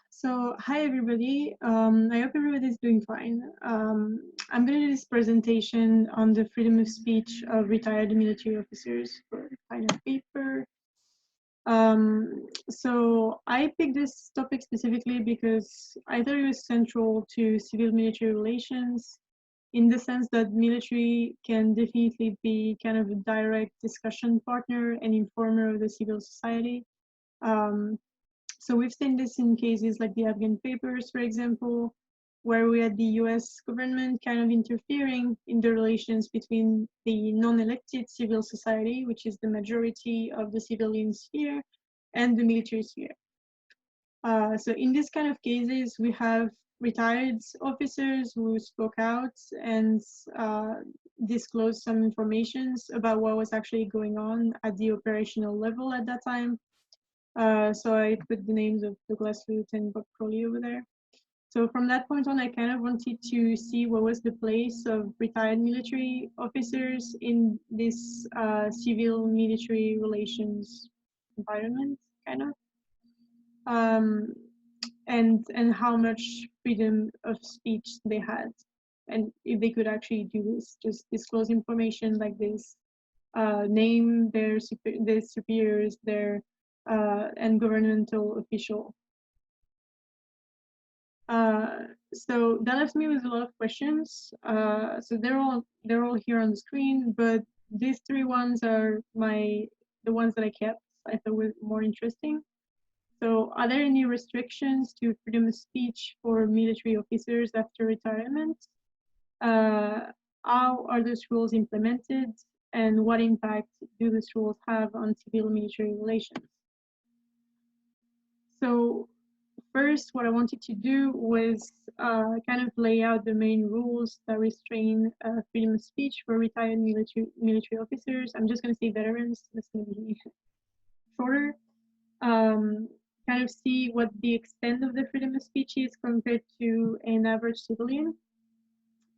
So, hi everybody. I hope everybody's doing fine. I'm going to do this presentation on the freedom of speech of retired military officers for a kind of paper. So I picked this topic specifically because I thought it was central to civil-military relations, in the sense that military can definitely be kind of a direct discussion partner and informer of the civil society. Um, so we've seen this in cases like the Afghan papers, for example, where we had the US government kind of interfering in the relations between the non-elected civil society, which is the majority of the civilian sphere, and the military sphere. So in this kind of cases, we have retired officers who spoke out and disclosed some information about what was actually going on at the operational level at that time. So I put the names of Douglas Lute and Bob Crowley over there. So from that point on, I kind of wanted to see what was the place of retired military officers in this civil-military relations environment, kind of, um, and how much freedom of speech they had, and if they could actually do this, just disclose information like this, name their superiors, their and governmental official. So that left me with a lot of questions. So they're all here on the screen, but these three ones are the ones that I kept. I thought were more interesting. So, are there any restrictions to freedom of speech for military officers after retirement? Uh, how are those rules implemented, and what impact do those rules have on civil-military relations? So first, what I wanted to do was kind of lay out the main rules that restrain freedom of speech for retired military officers. I'm just going to say veterans. That's going to be shorter. Um, kind of see what the extent of the freedom of speech is compared to an average civilian.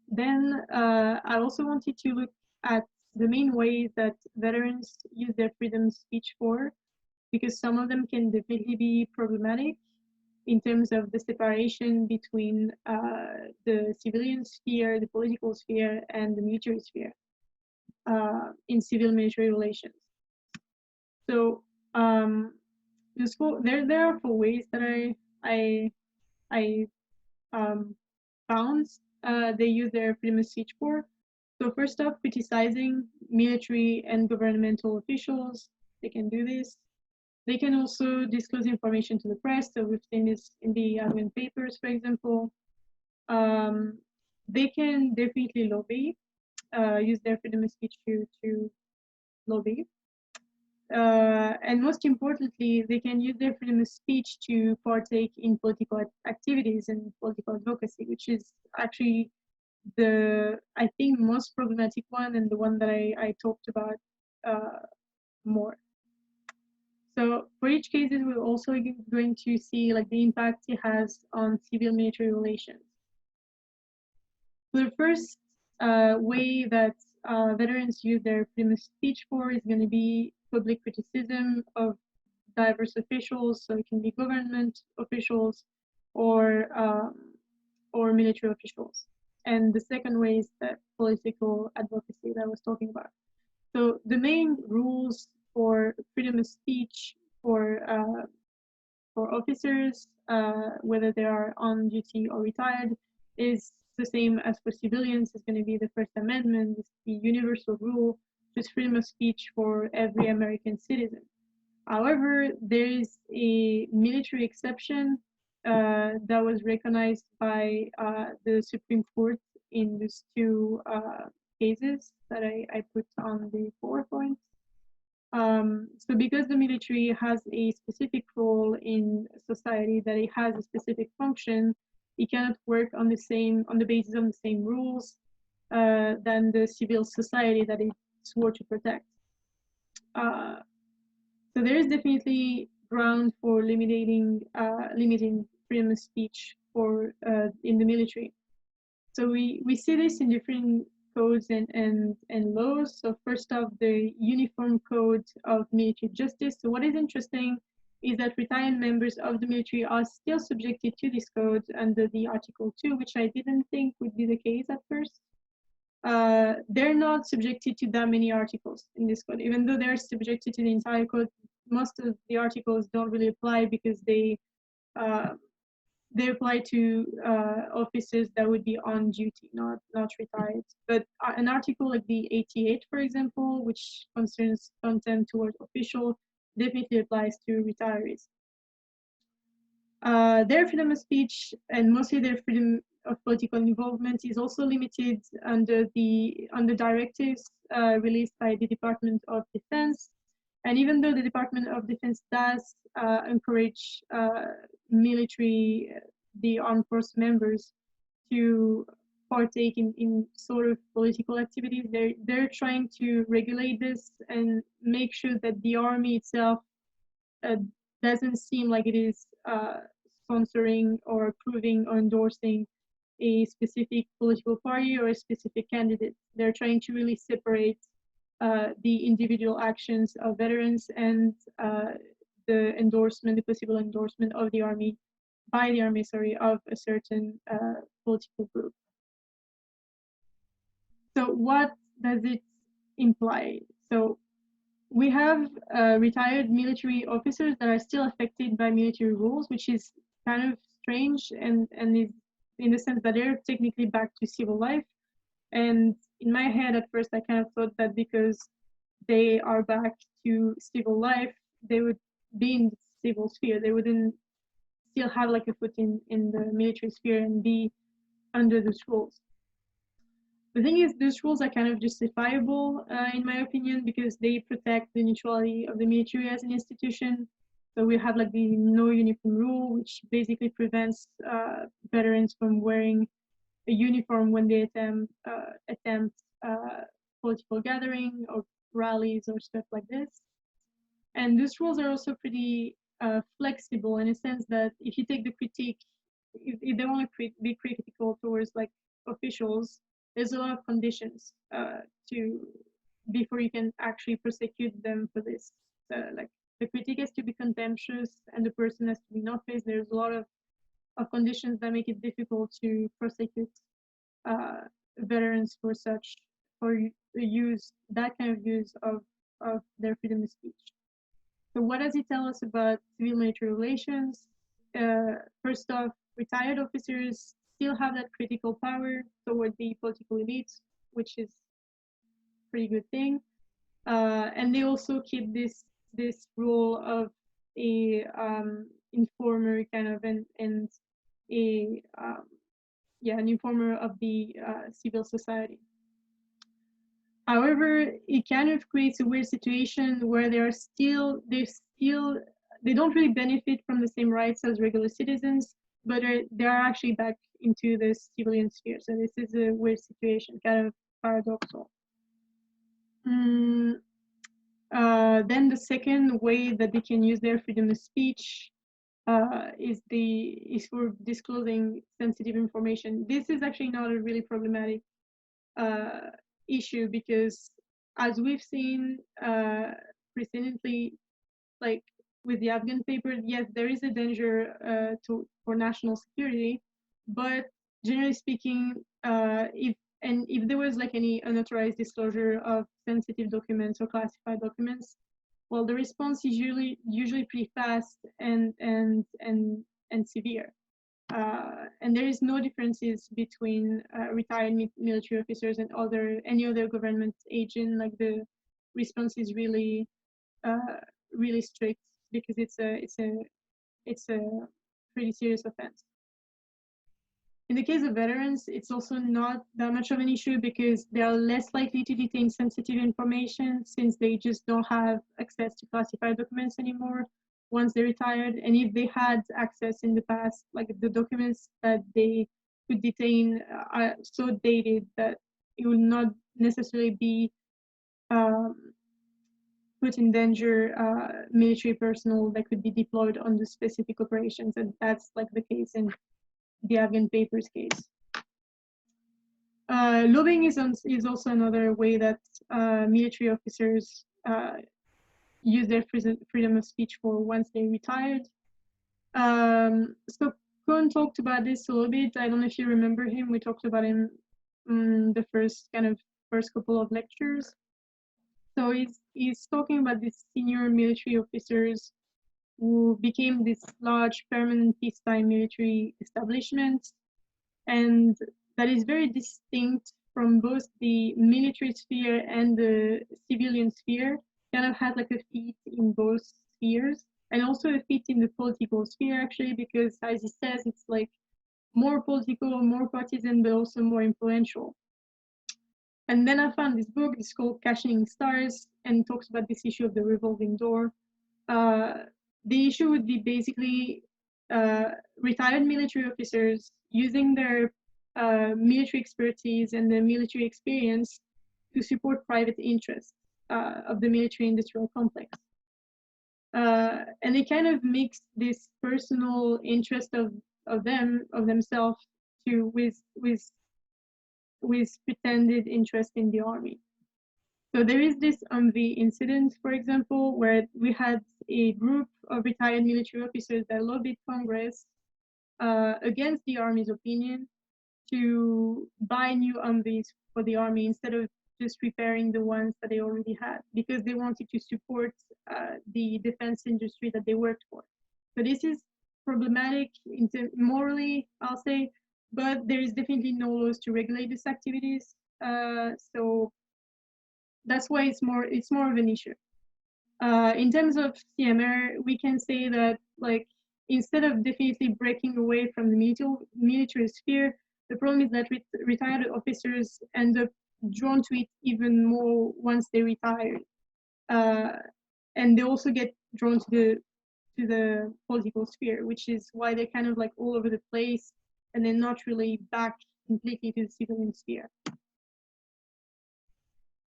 Then I also wanted to look at the main ways that veterans use their freedom of speech for, because some of them can definitely be problematic in terms of the separation between the civilian sphere, the political sphere, and the military sphere in civil-military relations. So there are four ways that I found they use their freedom of speech for. So first off, criticizing military and governmental officials. They can do this. They can also disclose information to the press. So we've seen this in the Afghan papers, for example. They can definitely lobby, use their freedom of speech to lobby. And most importantly, they can use their freedom of speech to partake in political activities and political advocacy, which is actually I think, most problematic one, and the one that I talked about more. So for each case, we're also going to see like the impact it has on civil-military relations. So the first way that veterans use their freedom of speech for is going to be public criticism of diverse officials. So it can be government officials or military officials. And the second way is that political advocacy that I was talking about. So the main rules for freedom of speech for officers, whether they are on duty or retired, is the same as for civilians. It's going to be the First Amendment, it's the universal rule, which is freedom of speech for every American citizen. However, there is a military exception that was recognized by the Supreme Court in these two cases that I put on the PowerPoint. So because the military has a specific role in society, that it has a specific function, it cannot work on the basis of the same rules than the civil society that it swore to protect. So there is definitely ground for limiting freedom of speech for in the military. So we see this in different codes and laws. So first off, the Uniform Code of Military Justice. So what is interesting is that retired members of the military are still subjected to this code under the Article 2, which I didn't think would be the case at first. They're not subjected to that many articles in this code, even though they're subjected to the entire code. Most of the articles don't really apply because they apply to officers that would be on duty, not retired. But an article like the 88, for example, which concerns contempt towards official, definitely applies to retirees. Their freedom of speech and mostly their freedom of political involvement is also limited under directives released by the Department of Defense. And even though the Department of Defense does encourage military, the armed force members to partake in sort of political activities, they're trying to regulate this and make sure that the army itself doesn't seem like it is sponsoring or approving or endorsing a specific political party or a specific candidate. They're trying to really separate the individual actions of veterans and the possible endorsement of the army, by the army, sorry, of a certain political group. So what does it imply? So we have retired military officers that are still affected by military rules, which is kind of strange and is in the sense that they're technically back to civil life. And in my head, at first, I kind of thought that because they are back to civil life, they would be in the civil sphere. They wouldn't still have like a foot in the military sphere and be under those rules. The thing is, these rules are kind of justifiable, in my opinion, because they protect the neutrality of the military as an institution. So we have like the no uniform rule, which basically prevents veterans from wearing a uniform when they attempt political gathering or rallies or stuff like this. And these rules are also pretty flexible in a sense that if you take the critique, if they want to be critical towards like officials, there's a lot of conditions before you can actually prosecute them for this. Like the critique has to be contemptuous and the person has to be in office. There's a lot of conditions that make it difficult to prosecute veterans for that kind of use of their freedom of speech. So what does it tell us about civil-military relations? First off, retired officers still have that critical power toward the political elites, which is a pretty good thing. And they also keep this role of a informer kind of and an informer of the civil society. However, it kind of creates a weird situation where they don't really benefit from the same rights as regular citizens, but they're actually back into the civilian sphere. So this is a weird situation, kind of paradoxical. Then the second way that they can use their freedom of speech is for disclosing sensitive information. This is actually not a really problematic issue because, as we've seen precedently, like with the Afghan paper, yes, there is a danger for national security, but generally speaking, if there was like any unauthorized disclosure of sensitive documents or classified documents, well, the response is usually pretty fast and severe. And there is no differences between retired military officers and any other government agent. Like the response is really strict because it's a pretty serious offense. In the case of veterans, it's also not that much of an issue because they are less likely to detain sensitive information since they just don't have access to classified documents anymore once they're retired. And if they had access in the past, like the documents that they could detain are so dated that it will not necessarily be put in danger military personnel that could be deployed on the specific operations. And that's like the case in the Afghan papers case. Lobbying is also another way that military officers use their freedom of speech for once they retired. So Cohn talked about this a little bit. I don't know if you remember him. We talked about him in the first couple of lectures. So he's talking about these senior military officers who became this large permanent peacetime military establishment, and that is very distinct from both the military sphere and the civilian sphere. Kind of had like a feat in both spheres, and also a feat in the political sphere actually, because as he says, it's like more political, more partisan, but also more influential. And then I found this book. It's called Cashing Stars, and talks about this issue of the revolving door. The issue would be basically retired military officers using their military expertise and the military experience to support private interests of the military-industrial complex. And they kind of mix this personal interest of themselves to with pretended interest in the army. So there is this Humvee incident, for example, where we had a group of retired military officers that lobbied Congress against the Army's opinion to buy new Humvees for the Army instead of just repairing the ones that they already had, because they wanted to support the defense industry that they worked for. So this is problematic morally, I'll say, but there is definitely no laws to regulate these activities. So that's why it's more of an issue. In terms of CMR, we can say that like instead of definitely breaking away from the military sphere, the problem is that retired officers end up drawn to it even more once they retire, and they also get drawn to the political sphere, which is why they're kind of like all over the place, and they're not really back completely to the civilian sphere.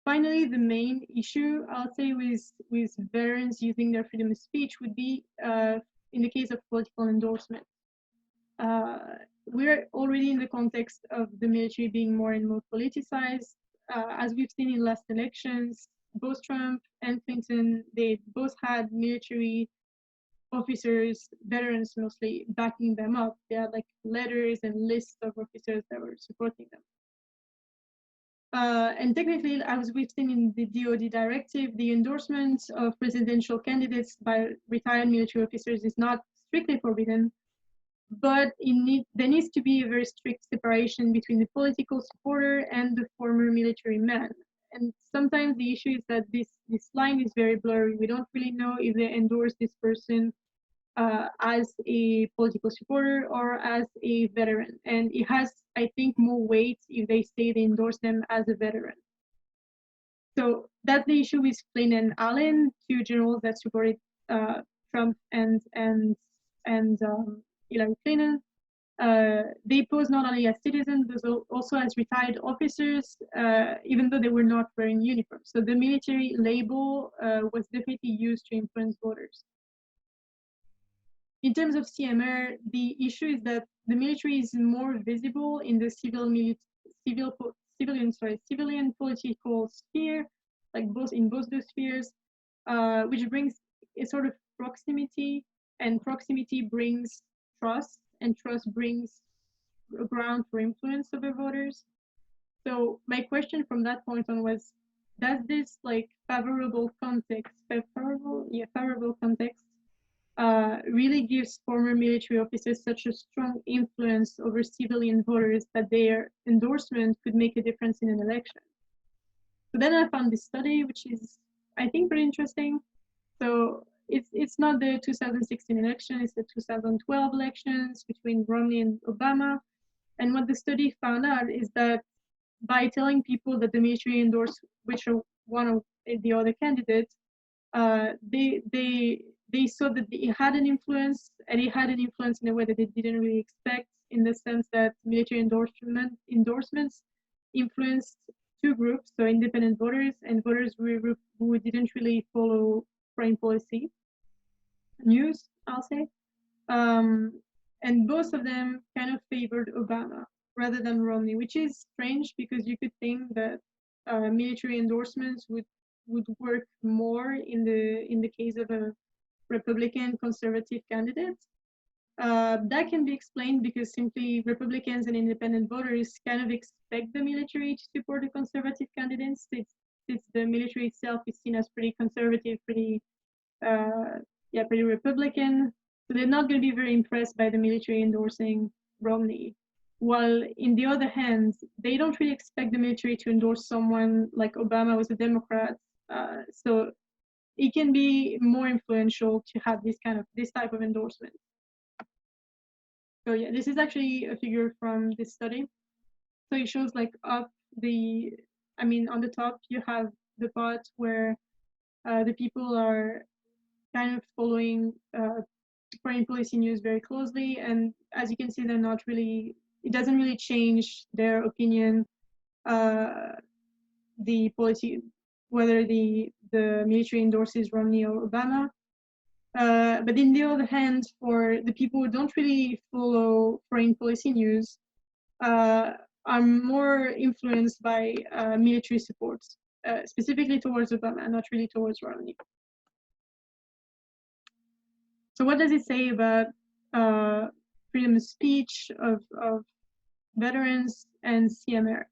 Finally, the main issue I'll say with veterans using their freedom of speech would be in the case of political endorsement. We're already in the context of the military being more and more politicized. As we've seen in last elections, both Trump and Clinton, they both had military officers, veterans mostly, backing them up. They had like letters and lists of officers that were supporting them. And technically, as we've seen in the DoD directive, the endorsement of presidential candidates by retired military officers is not strictly forbidden, but there needs to be a very strict separation between the political supporter and the former military man. And sometimes the issue is that this line is very blurry. We don't really know if they endorse this person as a political supporter or as a veteran. And it has, I think, more weight if they say they endorse them as a veteran. So that's the issue with Flynn and Allen, two generals that supported Trump and Hillary Clinton. They pose not only as citizens, but also as retired officers, even though they were not wearing uniforms. So the military label was definitely used to influence voters. In terms of CMR, the issue is that the military is more visible in the civilian political sphere, like in both those spheres, which brings a sort of proximity, and proximity brings trust, and trust brings a ground for influence over voters. So my question from that point on was, does this like favorable context really gives former military officers such a strong influence over civilian voters that their endorsement could make a difference in an election? So then I found this study, which is, I think, pretty interesting. So it's not the 2016 election, it's the 2012 elections between Romney and Obama. And what the study found out is that by telling people that the military endorsed which one of the other candidates, they saw that it had an influence, and it had an influence in a way that they didn't really expect, in the sense that military endorsements influenced two groups, so independent voters and voters who didn't really follow foreign policy news, I'll say. And both of them kind of favored Obama rather than Romney, which is strange because you could think that military endorsements would would work more in the case of a Republican conservative candidate. That can be explained because simply Republicans and independent voters kind of expect the military to support the conservative candidates. It's the military itself is seen as pretty conservative, pretty Republican. So they're not going to be very impressed by the military endorsing Romney. While in the other hand, they don't really expect the military to endorse someone like Obama was a Democrat. So it can be more influential to have this type of endorsement. So yeah, this is actually a figure from this study. So it shows like on the top you have the part where the people are kind of following foreign policy news very closely, and as you can see, it doesn't really change their opinion, the policy, whether the military endorses Romney or Obama. But in the other hand, for the people who don't really follow foreign policy news, are more influenced by military support, specifically towards Obama, not really towards Romney. So what does it say about freedom of speech of veterans and CMR?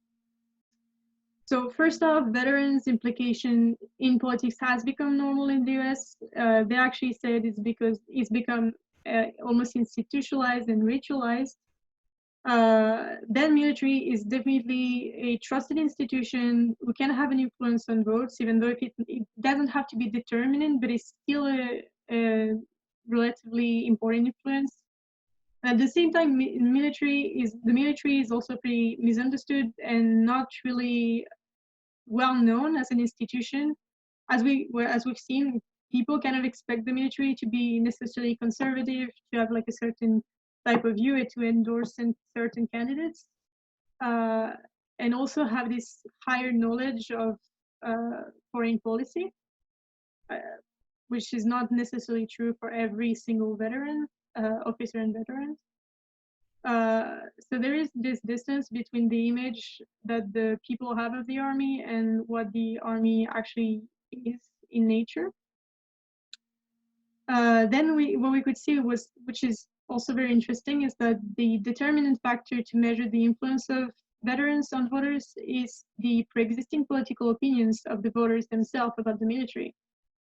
So first off, veterans' implication in politics has become normal in the US. They actually said it's because it's become almost institutionalized and ritualized. Then military is definitely a trusted institution who can have an influence on votes, even though it doesn't have to be determinant, but it's still a relatively important influence. At the same time, the military is also pretty misunderstood and not really well known as an institution. As we've seen, people kind of expect the military to be necessarily conservative, to have like a certain type of view, to endorse certain candidates, and also have this higher knowledge of foreign policy, which is not necessarily true for every single veteran, officer and veteran. So there is this distance between the image that the people have of the army and what the army actually is in nature. Then what we could see was, which is also very interesting, is that the determinant factor to measure the influence of veterans on voters is the pre-existing political opinions of the voters themselves about the military.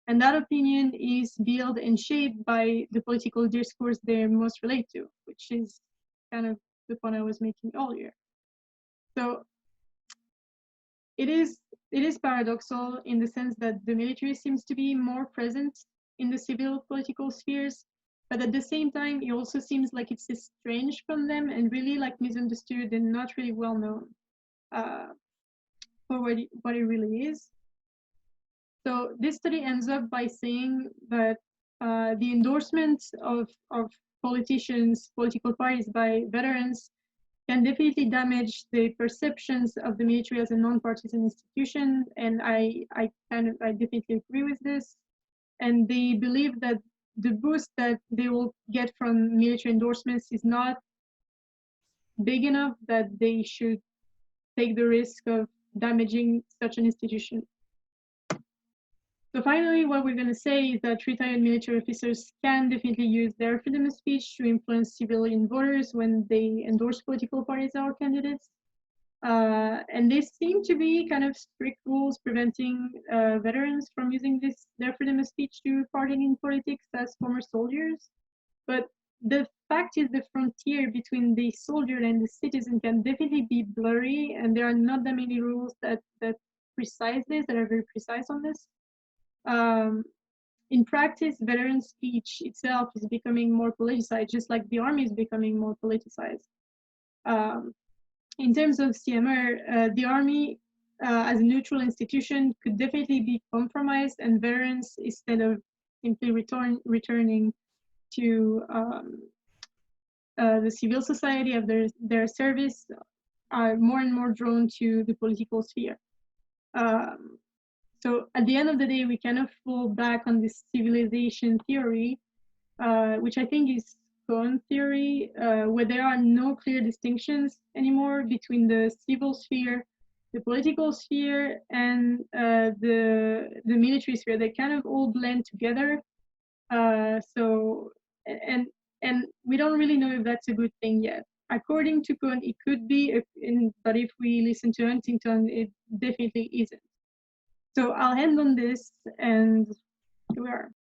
And that opinion is built and shaped by the political discourse they most relate to, which is kind of the point I was making earlier. So it is paradoxical in the sense that the military seems to be more present in the civil political spheres, but at the same time, it also seems like it's estranged from them and really like misunderstood and not really well known for what it really is. So this study ends up by saying that the endorsement of politicians, political parties by veterans can definitely damage the perceptions of the military as a non-partisan institution, and I definitely agree with this. And they believe that the boost that they will get from military endorsements is not big enough that they should take the risk of damaging such an institution. So finally, what we're going to say is that retired military officers can definitely use their freedom of speech to influence civilian voters when they endorse political parties or candidates. And they seem to be kind of strict rules preventing veterans from using their freedom of speech to parting in politics as former soldiers. But the fact is the frontier between the soldier and the citizen can definitely be blurry, and there are not that many rules that are very precise on this. In practice, veteran speech itself is becoming more politicized, just like the army is becoming more politicized. In terms of CMR, the army as a neutral institution could definitely be compromised, and veterans, instead of simply returning to the civil society of their service, are more and more drawn to the political sphere. So at the end of the day, we cannot fall back on this civilization theory, which I think is Cohen theory, where there are no clear distinctions anymore between the civil sphere the political sphere and the military sphere. They kind of all blend together. So and and we don't really know if that's a good thing yet. According to Cohn, it could be, but if we listen to Huntington, it definitely isn't. So I'll end on this, and here we are.